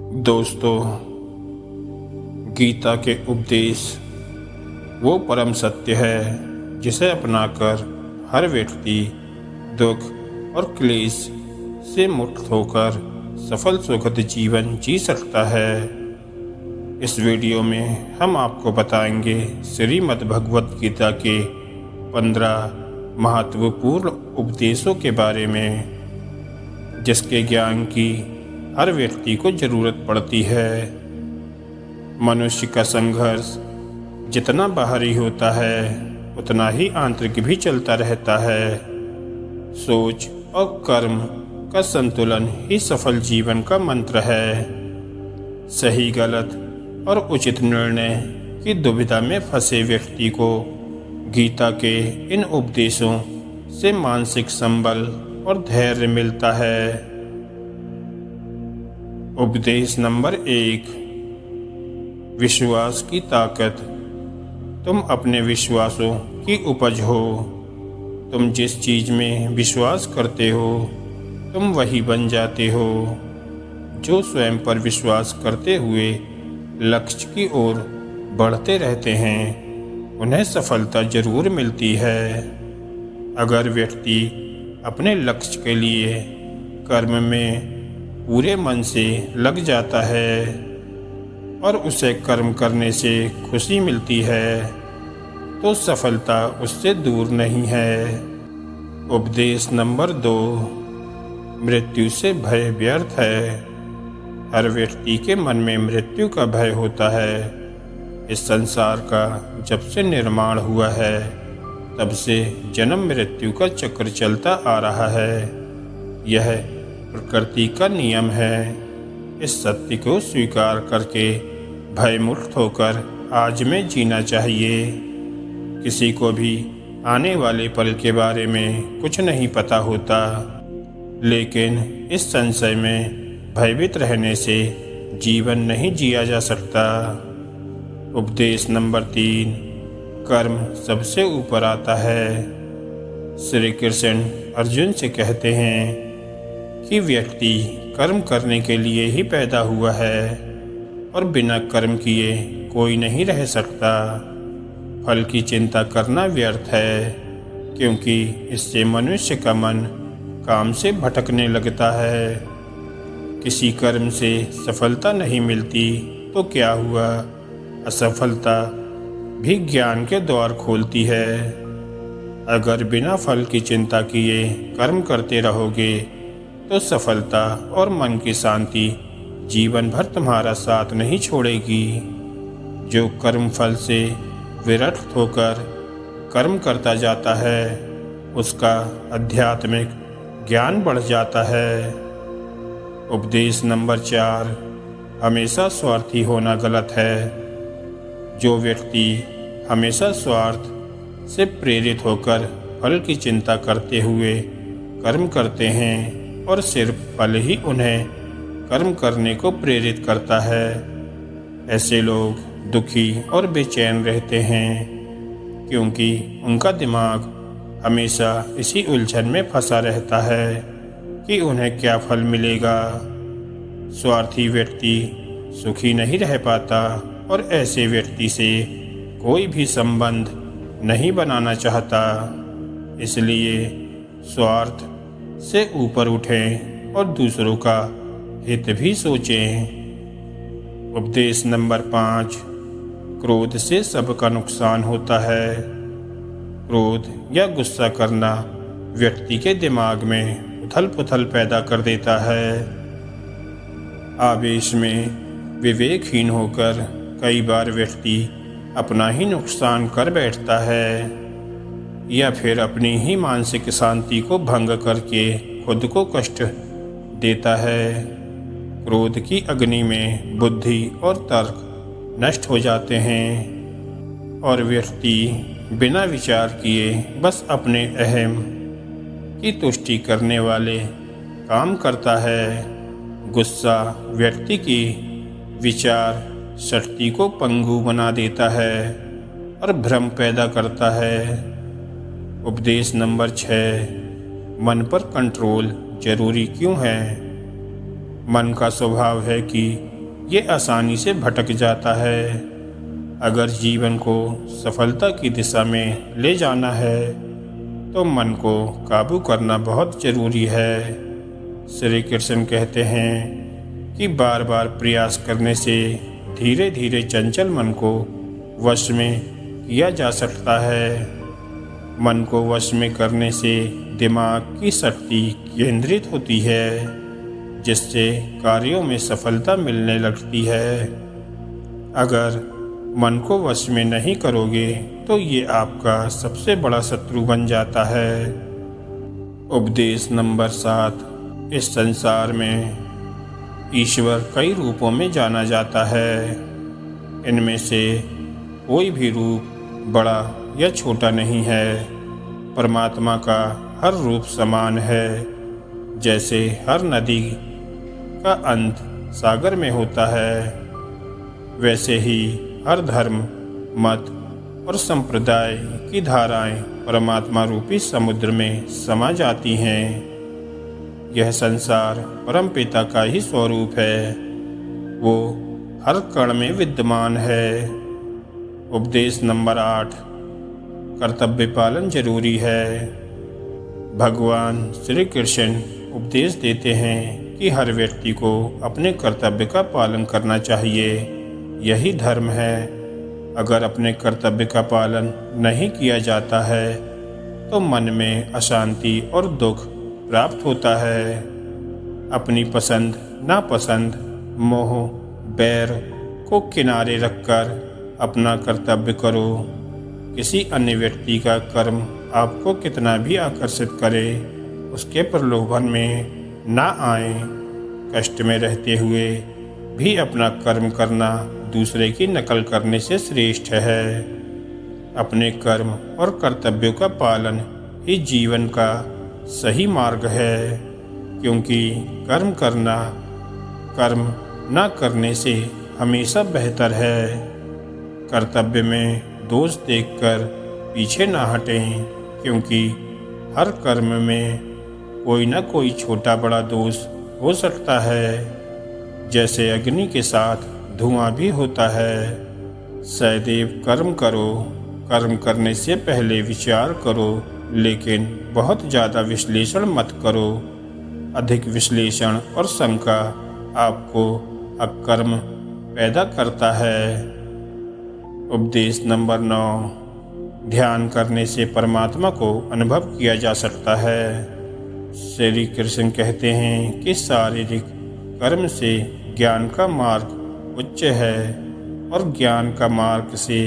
दोस्तों, गीता के उपदेश वो परम सत्य है जिसे अपनाकर हर व्यक्ति दुख और क्लेश से मुक्त होकर सफल सुखद जीवन जी सकता है। इस वीडियो में हम आपको बताएंगे श्रीमद् भगवत गीता के 15 महत्वपूर्ण उपदेशों के बारे में, जिसके ज्ञान की हर व्यक्ति को जरूरत पड़ती है। मनुष्य का संघर्ष जितना बाहरी होता है उतना ही आंतरिक भी चलता रहता है। सोच और कर्म का संतुलन ही सफल जीवन का मंत्र है। सही गलत और उचित निर्णय की दुविधा में फंसे व्यक्ति को गीता के इन उपदेशों से मानसिक संबल और धैर्य मिलता है। उपदेश नंबर 1, विश्वास की ताकत। तुम अपने विश्वासों की उपज हो। तुम जिस चीज में विश्वास करते हो तुम वही बन जाते हो। जो स्वयं पर विश्वास करते हुए लक्ष्य की ओर बढ़ते रहते हैं उन्हें सफलता जरूर मिलती है। अगर व्यक्ति अपने लक्ष्य के लिए कर्म में पूरे मन से लग जाता है और उसे कर्म करने से खुशी मिलती है तो सफलता उससे दूर नहीं है। उपदेश नंबर 2, मृत्यु से भय व्यर्थ है। हर व्यक्ति के मन में मृत्यु का भय होता है। इस संसार का जब से निर्माण हुआ है तब से जन्म मृत्यु का चक्र चलता आ रहा है। यह प्रकृति का नियम है। इस सत्य को स्वीकार करके भय मुक्त होकर आज में जीना चाहिए। किसी को भी आने वाले पल के बारे में कुछ नहीं पता होता, लेकिन इस संशय में भयभीत रहने से जीवन नहीं जिया जा सकता। उपदेश नंबर 3, कर्म सबसे ऊपर आता है। श्री कृष्ण अर्जुन से कहते हैं कि व्यक्ति कर्म करने के लिए ही पैदा हुआ है और बिना कर्म किए कोई नहीं रह सकता। फल की चिंता करना व्यर्थ है, क्योंकि इससे मनुष्य का मन काम से भटकने लगता है। किसी कर्म से सफलता नहीं मिलती तो क्या हुआ, असफलता भी ज्ञान के द्वार खोलती है। अगर बिना फल की चिंता किए कर्म करते रहोगे तो सफलता और मन की शांति जीवन भर तुम्हारा साथ नहीं छोड़ेगी। जो कर्म फल से विरक्त होकर कर्म करता जाता है उसका आध्यात्मिक ज्ञान बढ़ जाता है। उपदेश नंबर 4, हमेशा स्वार्थी होना गलत है। जो व्यक्ति हमेशा स्वार्थ से प्रेरित होकर फल की चिंता करते हुए कर्म करते हैं और सिर्फ फल ही उन्हें कर्म करने को प्रेरित करता है, ऐसे लोग दुखी और बेचैन रहते हैं, क्योंकि उनका दिमाग हमेशा इसी उलझन में फंसा रहता है कि उन्हें क्या फल मिलेगा। स्वार्थी व्यक्ति सुखी नहीं रह पाता और ऐसे व्यक्ति से कोई भी संबंध नहीं बनाना चाहता। इसलिए स्वार्थ से ऊपर उठें और दूसरों का हित भी सोचें। उपदेश नंबर 5, क्रोध से सबका नुकसान होता है। क्रोध या गुस्सा करना व्यक्ति के दिमाग में उथल पुथल पैदा कर देता है। आवेश में विवेकहीन होकर कई बार व्यक्ति अपना ही नुकसान कर बैठता है या फिर अपनी ही मानसिक शांति को भंग करके खुद को कष्ट देता है। क्रोध की अग्नि में बुद्धि और तर्क नष्ट हो जाते हैं और व्यक्ति बिना विचार किए बस अपने अहम की तुष्टि करने वाले काम करता है। गुस्सा व्यक्ति की विचार शक्ति को पंगु बना देता है और भ्रम पैदा करता है। उपदेश नंबर 6, मन पर कंट्रोल जरूरी क्यों है। मन का स्वभाव है कि ये आसानी से भटक जाता है। अगर जीवन को सफलता की दिशा में ले जाना है तो मन को काबू करना बहुत ज़रूरी है। श्री कृष्ण कहते हैं कि बार बार प्रयास करने से धीरे धीरे चंचल मन को वश में किया जा सकता है। मन को वश में करने से दिमाग की शक्ति केंद्रित होती है, जिससे कार्यों में सफलता मिलने लगती है। अगर मन को वश में नहीं करोगे तो ये आपका सबसे बड़ा शत्रु बन जाता है। उपदेश नंबर 7। इस संसार में ईश्वर कई रूपों में जाना जाता है। इनमें से कोई भी रूप बड़ा या छोटा नहीं है। परमात्मा का हर रूप समान है। जैसे हर नदी का अंत सागर में होता है, वैसे ही हर धर्म, मत और संप्रदाय की धाराएं परमात्मा रूपी समुद्र में समा जाती हैं। यह संसार परमपिता का ही स्वरूप है। वो हर कण में विद्यमान है। उपदेश नंबर 8। कर्तव्य पालन जरूरी है। भगवान श्री कृष्ण उपदेश देते हैं कि हर व्यक्ति को अपने कर्तव्य का पालन करना चाहिए। यही धर्म है। अगर अपने कर्तव्य का पालन नहीं किया जाता है तो मन में अशांति और दुख प्राप्त होता है। अपनी पसंद नापसंद, मोह, बैर को किनारे रखकर अपना कर्तव्य करो। किसी अन्य व्यक्ति का कर्म आपको कितना भी आकर्षित करे, उसके प्रलोभन में ना आए। कष्ट में रहते हुए भी अपना कर्म करना दूसरे की नकल करने से श्रेष्ठ है। अपने कर्म और कर्तव्यों का पालन ही जीवन का सही मार्ग है, क्योंकि कर्म न करने से हमेशा बेहतर है। कर्तव्य में दोष देखकर पीछे ना हटें, क्योंकि हर कर्म में कोई न कोई छोटा बड़ा दोष हो सकता है। जैसे अग्नि के साथ धुआं भी होता है। सदैव कर्म करो। कर्म करने से पहले विचार करो, लेकिन बहुत ज़्यादा विश्लेषण मत करो। अधिक विश्लेषण और शंका आपको अकर्म पैदा करता है। उपदेश नंबर 9। ध्यान करने से परमात्मा को अनुभव किया जा सकता है। श्री कृष्ण कहते हैं कि शारीरिक कर्म से ज्ञान का मार्ग उच्च है और ज्ञान का मार्ग से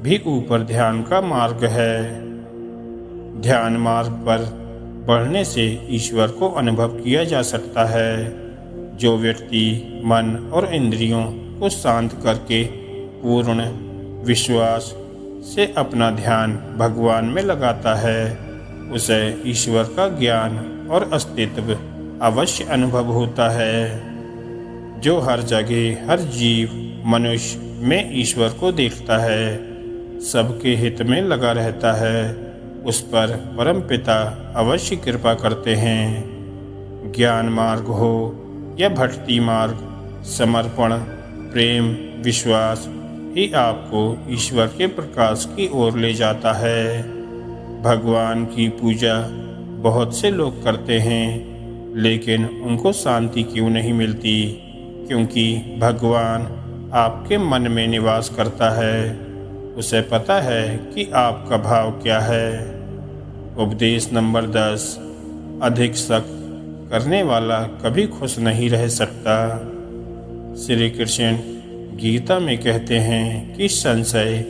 भी ऊपर ध्यान का मार्ग है। ध्यान मार्ग पर बढ़ने से ईश्वर को अनुभव किया जा सकता है। जो व्यक्ति मन और इंद्रियों को शांत करके पूर्ण विश्वास से अपना ध्यान भगवान में लगाता है, उसे ईश्वर का ज्ञान और अस्तित्व अवश्य अनुभव होता है। जो हर जगह हर जीव मनुष्य में ईश्वर को देखता है, सबके हित में लगा रहता है, उस पर परमपिता अवश्य कृपा करते हैं। ज्ञान मार्ग हो या भक्ति मार्ग, समर्पण, प्रेम, विश्वास ही आपको ईश्वर के प्रकाश की ओर ले जाता है। भगवान की पूजा बहुत से लोग करते हैं, लेकिन उनको शांति क्यों नहीं मिलती? क्योंकि भगवान आपके मन में निवास करता है। उसे पता है कि आपका भाव क्या है। उपदेश नंबर 10। अधिक शक करने वाला कभी खुश नहीं रह सकता। श्री कृष्ण गीता में कहते हैं कि संशय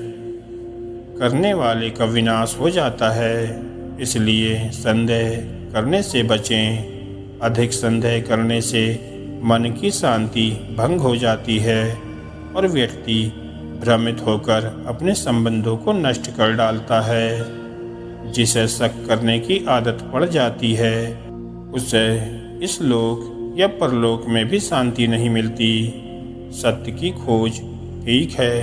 करने वाले का विनाश हो जाता है, इसलिए संदेह करने से बचें। अधिक संदेह करने से मन की शांति भंग हो जाती है और व्यक्ति भ्रमित होकर अपने संबंधों को नष्ट कर डालता है। जिसे शक करने की आदत पड़ जाती है, उसे इस लोक या परलोक में भी शांति नहीं मिलती। सत्य की खोज ठीक है,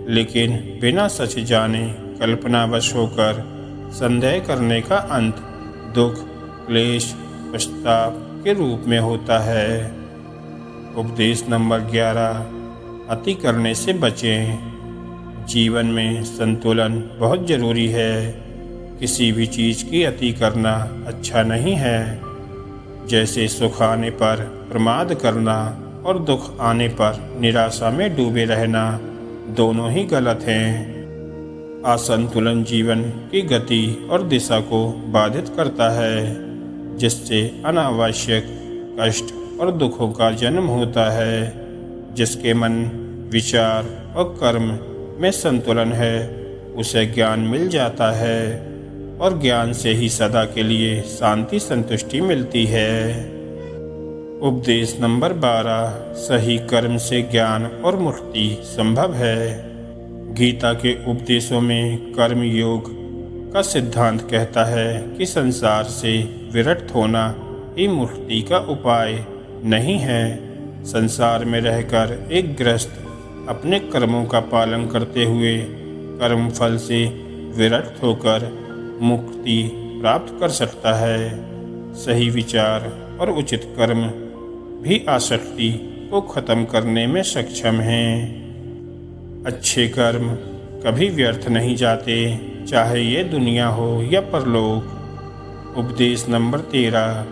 लेकिन बिना सच जाने कल्पनावश होकर संदेह करने का अंत दुख, क्लेश, पश्चाताप के रूप में होता है। उपदेश नंबर 11। अति करने से बचें। जीवन में संतुलन बहुत जरूरी है। किसी भी चीज़ की अति करना अच्छा नहीं है। जैसे सुख आने पर प्रमाद करना और दुख आने पर निराशा में डूबे रहना, दोनों ही गलत हैं। असंतुलन जीवन की गति और दिशा को बाधित करता है, जिससे अनावश्यक कष्ट और दुखों का जन्म होता है। जिसके मन, विचार और कर्म में संतुलन है, उसे ज्ञान मिल जाता है और ज्ञान से ही सदा के लिए शांति संतुष्टि मिलती है। उपदेश नंबर 12। सही कर्म से ज्ञान और मुक्ति संभव है। गीता के उपदेशों में कर्म योग का सिद्धांत कहता है कि संसार से विरक्त होना ही मुक्ति का उपाय नहीं है। संसार में रहकर एक गृहस्थ अपने कर्मों का पालन करते हुए कर्म फल से विरक्त होकर मुक्ति प्राप्त कर सकता है। सही विचार और उचित कर्म भी आसक्ति को खत्म करने में सक्षम हैं। अच्छे कर्म कभी व्यर्थ नहीं जाते, चाहे ये दुनिया हो या परलोक। उपदेश नंबर 13।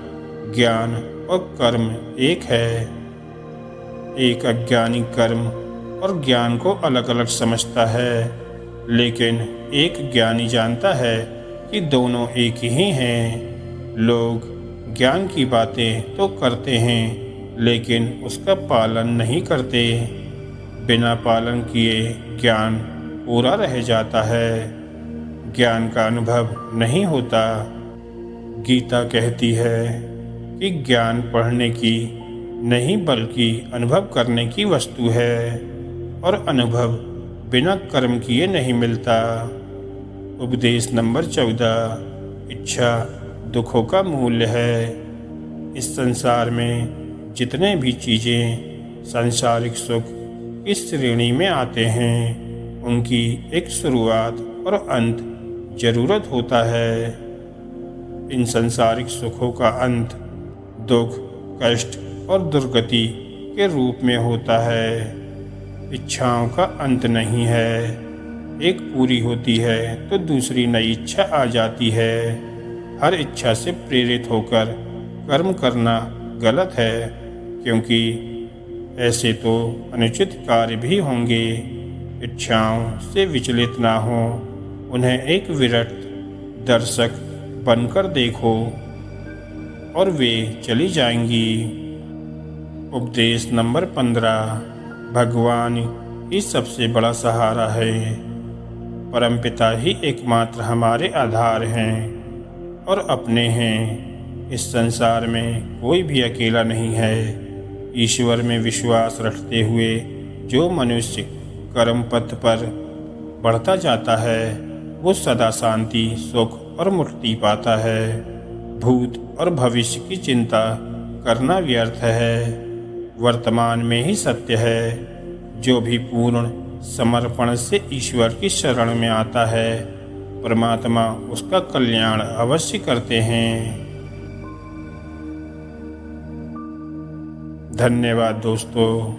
ज्ञान और कर्म एक है। एक अज्ञानी कर्म और ज्ञान को अलग अलग समझता है, लेकिन एक ज्ञानी जानता है कि दोनों एक ही हैं। लोग ज्ञान की बातें तो करते हैं, लेकिन उसका पालन नहीं करते। बिना पालन किए ज्ञान पूरा रह जाता है। ज्ञान का अनुभव नहीं होता। गीता कहती है कि ज्ञान पढ़ने की नहीं बल्कि अनुभव करने की वस्तु है, और अनुभव बिना कर्म किए नहीं मिलता। उपदेश नंबर 14। इच्छा दुखों का मूल्य है। इस संसार में जितने भी चीज़ें सांसारिक सुख इस श्रेणी में आते हैं, उनकी एक शुरुआत और अंत जरूरत होता है। इन सांसारिक सुखों का अंत दुख, कष्ट और दुर्गति के रूप में होता है। इच्छाओं का अंत नहीं है। एक पूरी होती है तो दूसरी नई इच्छा आ जाती है। हर इच्छा से प्रेरित होकर कर्म करना गलत है, क्योंकि ऐसे तो अनुचित कार्य भी होंगे। इच्छाओं से विचलित ना हो, उन्हें एक विरक्त दर्शक बनकर देखो और वे चली जाएंगी। उपदेश नंबर 15। भगवान ही सबसे बड़ा सहारा है। परमपिता ही एकमात्र हमारे आधार हैं और अपने हैं। इस संसार में कोई भी अकेला नहीं है। ईश्वर में विश्वास रखते हुए जो मनुष्य कर्म पथ पर बढ़ता जाता है, वो सदा शांति, सुख और मुक्ति पाता है। भूत और भविष्य की चिंता करना व्यर्थ है। वर्तमान में ही सत्य है। जो भी पूर्ण समर्पण से ईश्वर की शरण में आता है, परमात्मा उसका कल्याण अवश्य करते हैं। धन्यवाद दोस्तों।